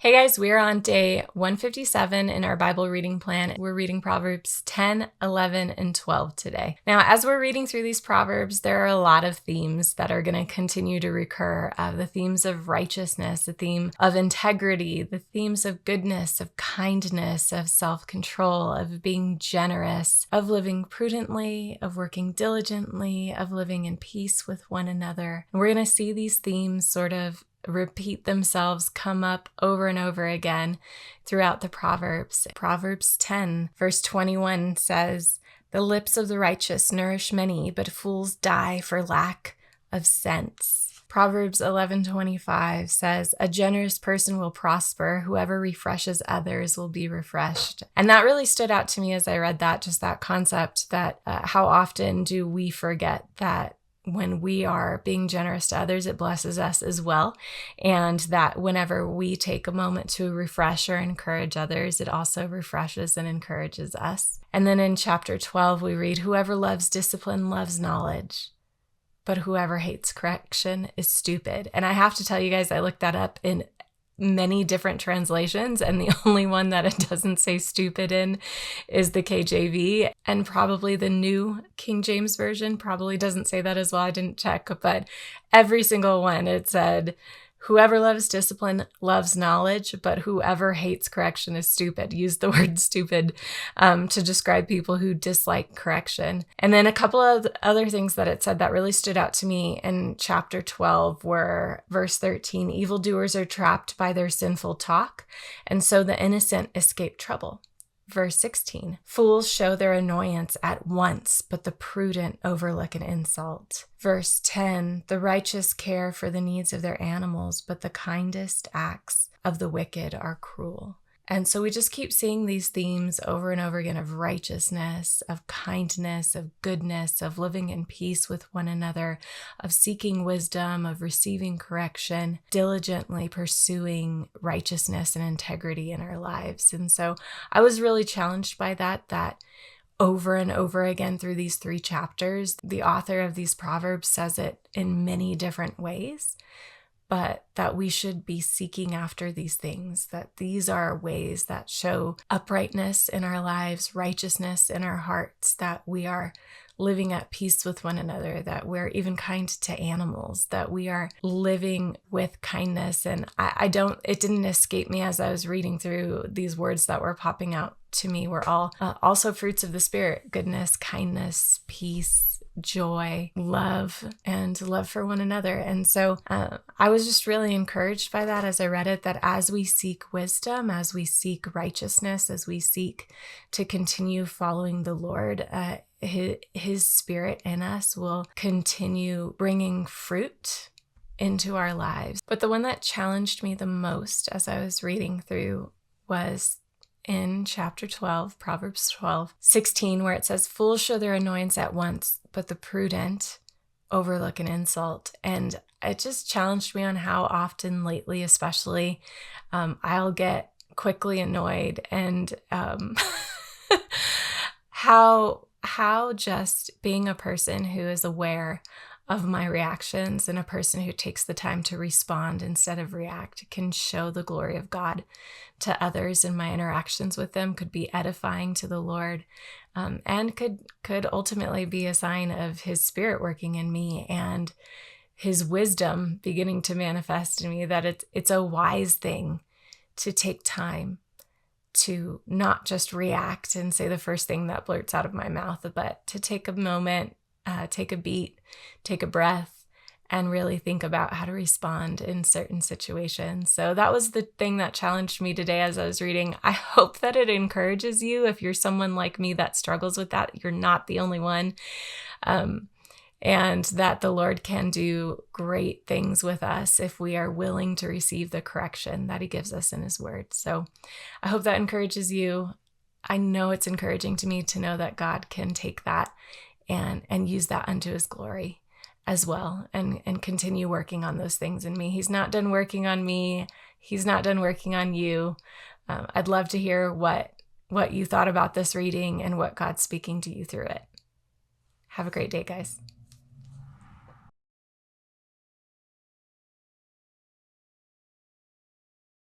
Hey guys, we're on day 157 in our Bible reading plan. We're reading Proverbs 10, 11, and 12 today. Now, as we're reading through these Proverbs, there are a lot of themes that are going to continue to recur. The themes of righteousness, the theme of integrity, the themes of goodness, of kindness, of self-control, of being generous, of living prudently, of working diligently, of living in peace with one another. And we're going to see these themes sort of repeat themselves, come up over and over again throughout the Proverbs. Proverbs 10, verse 21 says, "The lips of the righteous nourish many, but fools die for lack of sense." Proverbs 11:25 says, "A generous person will prosper. Whoever refreshes others will be refreshed." And that really stood out to me as I read that, just that concept that how often do we forget that when we are being generous to others, it blesses us as well. And that whenever we take a moment to refresh or encourage others, it also refreshes and encourages us. And then in chapter 12, we read, "Whoever loves discipline loves knowledge, but whoever hates correction is stupid." And I have to tell you guys, I looked that up in many different translations, and the only one that it doesn't say stupid in is the KJV, and probably the New King James Version probably doesn't say that as well. I didn't check, but every single one, it said, "Whoever loves discipline loves knowledge, but whoever hates correction is stupid." Use the word stupid to describe people who dislike correction. And then a couple of other things that it said that really stood out to me in chapter 12 were verse 13, "Evildoers are trapped by their sinful talk, and so the innocent escape trouble." Verse 16, "Fools show their annoyance at once, but the prudent overlook an insult." Verse 10, "The righteous care for the needs of their animals, but the kindest acts of the wicked are cruel." And so we just keep seeing these themes over and over again of righteousness, of kindness, of goodness, of living in peace with one another, of seeking wisdom, of receiving correction, diligently pursuing righteousness and integrity in our lives. And so I was really challenged by that over and over again through these 3 chapters, the author of these Proverbs says it in many different ways, but that we should be seeking after these things, that these are ways that show uprightness in our lives, righteousness in our hearts, that we are living at peace with one another, that we're even kind to animals, that we are living with kindness. And it didn't escape me as I was reading through these words that were popping out to me were all also fruits of the Spirit: goodness, kindness, peace, joy, love, and love for one another. And so I was just really encouraged by that as I read it, that as we seek wisdom, as we seek righteousness, as we seek to continue following the Lord, His Spirit in us will continue bringing fruit into our lives. But the one that challenged me the most as I was reading through was in chapter 12, Proverbs 12:16, where it says, "Fools show their annoyance at once, but the prudent overlook an insult." And it just challenged me on how often lately, especially, I'll get quickly annoyed, and how just being a person who is aware of my reactions and a person who takes the time to respond instead of react can show the glory of God to others, and my interactions with them could be edifying to the Lord, and could ultimately be a sign of His Spirit working in me and His wisdom beginning to manifest in me, that it's a wise thing to take time to not just react and say the first thing that blurts out of my mouth, but to take a moment, take a beat, take a breath, and really think about how to respond in certain situations. So that was the thing that challenged me today as I was reading. I hope that it encourages you. If you're someone like me that struggles with that, you're not the only one. And that the Lord can do great things with us if we are willing to receive the correction that He gives us in His Word. So I hope that encourages you. I know it's encouraging to me to know that God can take that and use that unto His glory as well, and continue working on those things in me. He's not done working on me. He's not done working on you. I'd love to hear what you thought about this reading and what God's speaking to you through it. Have a great day, guys.